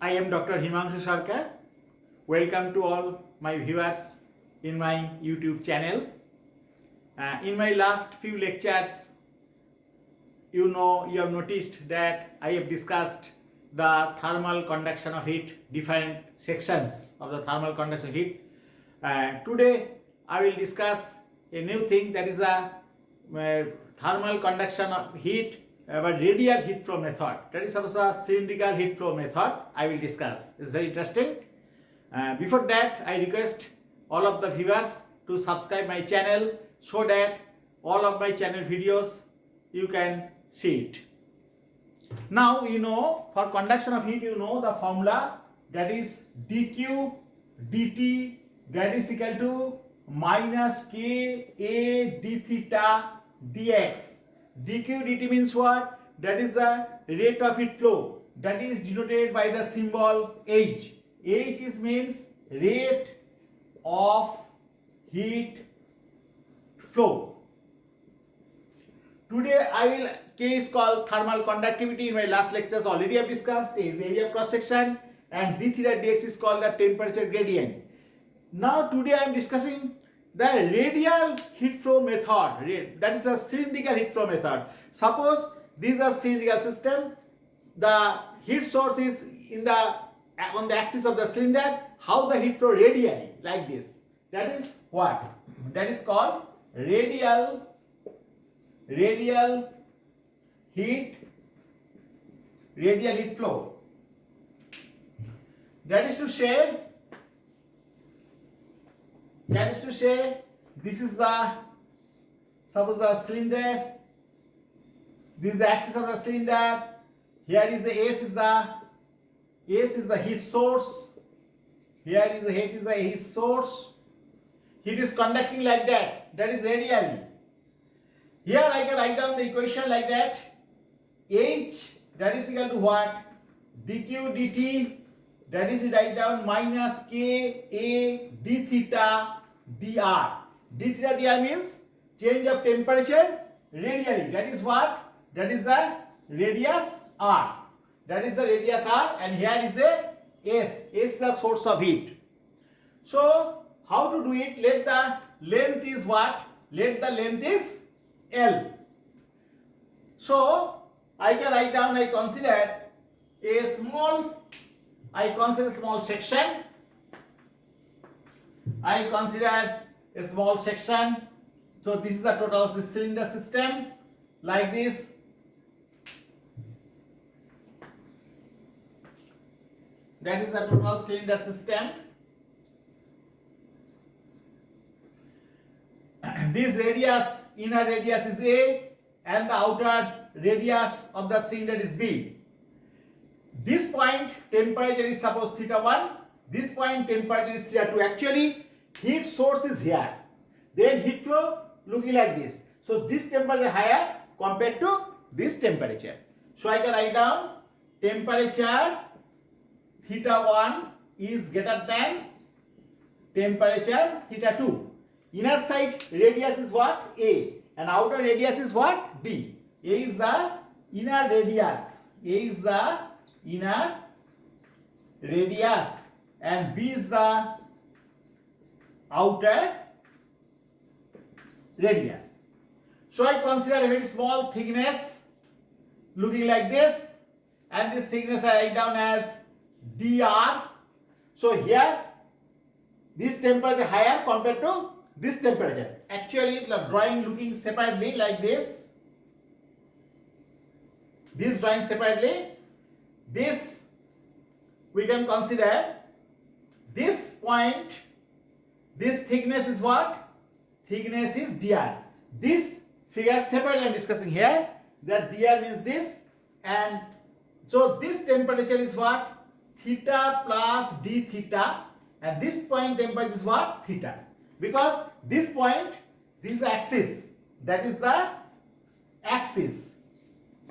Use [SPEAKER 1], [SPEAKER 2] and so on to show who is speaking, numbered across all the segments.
[SPEAKER 1] I am Dr. Himanshu Sarkar. Welcome to all my viewers in my YouTube channel. In my last few lectures, you have noticed that I have discussed the thermal conduction of heat, different sections of the thermal conduction of heat. Today, I will discuss a new thing, that is the thermal conduction of heat but radial heat flow method. That is also a cylindrical heat flow method I will discuss. It's very interesting. Before that, I request all of the viewers to subscribe my channel so that all of my channel videos you can see it. Now for conduction of heat the formula, that is dq dt, that is equal to minus k a d theta dx. dq dt means what? That is the rate of heat flow, that is denoted by the symbol h. H means rate of heat flow. Today I will case called thermal conductivity. In my last lectures already I have discussed is area of cross section, and d theta dx is called the temperature gradient. Now today I am discussing the radial heat flow method, that is a cylindrical heat flow method. Suppose this is a cylindrical system, the heat source is on the axis of the cylinder. How the heat flow radially, like this, that is what? That is called radial heat flow. That is to say this is the, suppose the cylinder, this is the axis of the cylinder, here is the S is the heat source, here is the heat source. Heat is conducting like that, that is radially. Here I can write down the equation like that. H, that is equal to what? dq dt, that is write down minus k a d theta dr. d theta dr means change of temperature radially. That is what? That is the radius r. That is the radius r, and here is the S. S is the source of heat. So how to do it? Let the length is what? Let the length is L. So I can write down, I consider small section. I consider a small section. So this is the total of the cylinder system, like this. That is the total cylinder system. This radius, inner radius is A, and the outer radius of the cylinder is B. This point temperature is suppose theta 1, this point temperature is theta 2. Actually heat source is here, then heat flow looking like this. So this temperature higher compared to this temperature. So I can write down temperature theta 1 is greater than temperature theta 2. Inner side radius is what? A, and outer radius is what? B. A is the inner radius. A is the inner radius, and B is the outer radius. So I consider a very small thickness looking like this, and this thickness I write down as dr. So here this temperature higher compared to this temperature. Actually the drawing looking separately like this. This drawing separately. This we can consider this point. This thickness is what? Thickness is dr. This figure separately I am discussing here. That dr means this, and so this temperature is what? Theta plus d theta, and this point temperature is what? Theta. Because this point, this is the axis, that is the axis.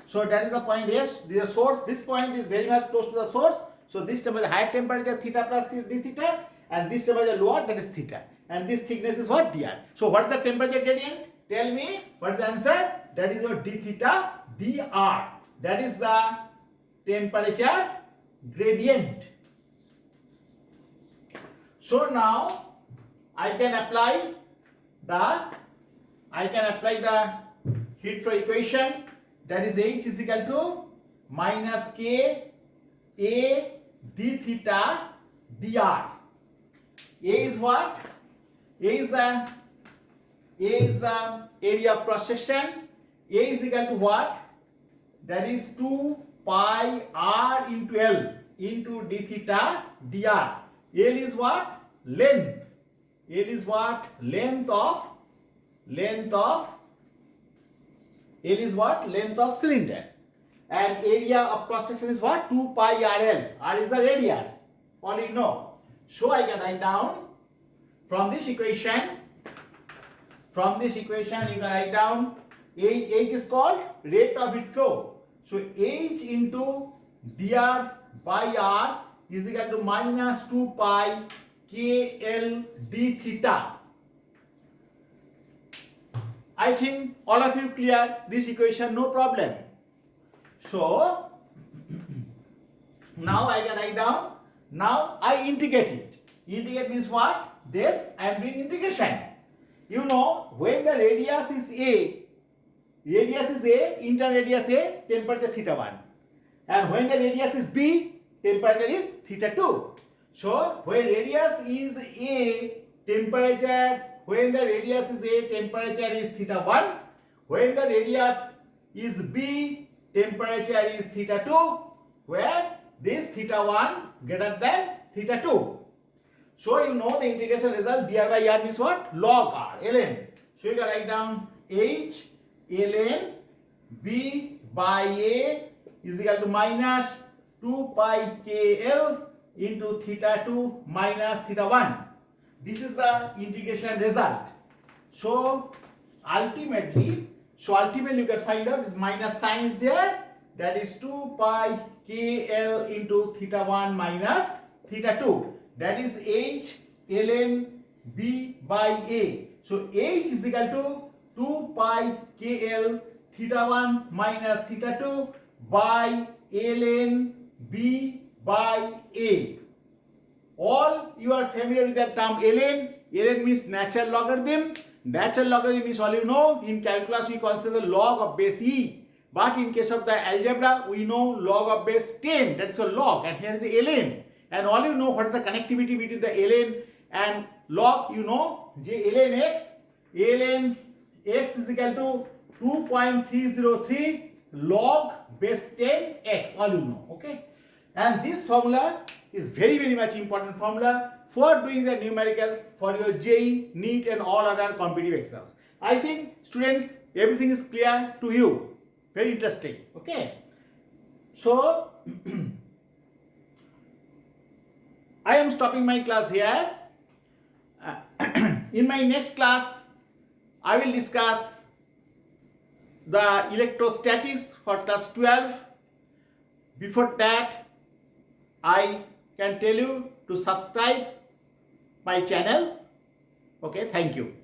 [SPEAKER 1] So that is the point S, this is the source. This point is very much close to the source. So this temperature, higher temperature theta plus d theta, and this temperature lower, that is theta. And this thickness is what? Dr. So what is the temperature gradient? Tell me what is the answer? That is your d theta dr. That is the temperature gradient. So now I can apply the heat flow equation, that is H is equal to minus K A d theta dr. A is what? A is the area of cross section. A is equal to what? That is 2 pi r into L into d theta dr. L is what? Length. L is what? Length of cylinder. And area of cross section is what? 2 pi RL. R is the radius. All you know. So I can write down from this equation you can write down H is called rate of heat flow. So H into dr by R is equal to minus 2 pi KL d theta. I think all of you clear this equation, no problem. So now I can write down, now I integrate it. Integrate means what? This I am doing integration. You know, when the radius is A, internal radius A, temperature theta 1. And when the radius is B, temperature is theta 2. So when radius is A, temperature is theta 1. When the radius is B, temperature is theta 2, where this theta 1 greater than theta 2. So you know the integration result dr by r means what? Log r, ln. So you can write down H ln B by A is equal to minus 2 pi KL into theta 2 minus theta 1. This is the integration result. So ultimately you can find out this minus sign is there, that is 2 pi KL into theta 1 minus theta 2, that is H ln B by A. So H is equal to 2 pi KL theta 1 minus theta 2 by ln B by A. All you are familiar with that term ln. Ln means natural logarithm. Natural logarithm is all you know. In calculus we consider log of base e. But in case of the algebra we know log of base 10. That is a log. And here is the ln. And all you know what is the connectivity between the ln and log. You know J ln x. Ln x is equal to 2.303 log base 10 x. All you know. Okay. And this formula is very much important formula for doing the numericals for your JEE, NEET and all other competitive exams. I think students, everything is clear to you. Very interesting. Okay. So I am stopping my class here. In my next class, I will discuss the electrostatics for class 12. Before that, I can tell you to subscribe my channel. Okay, thank you.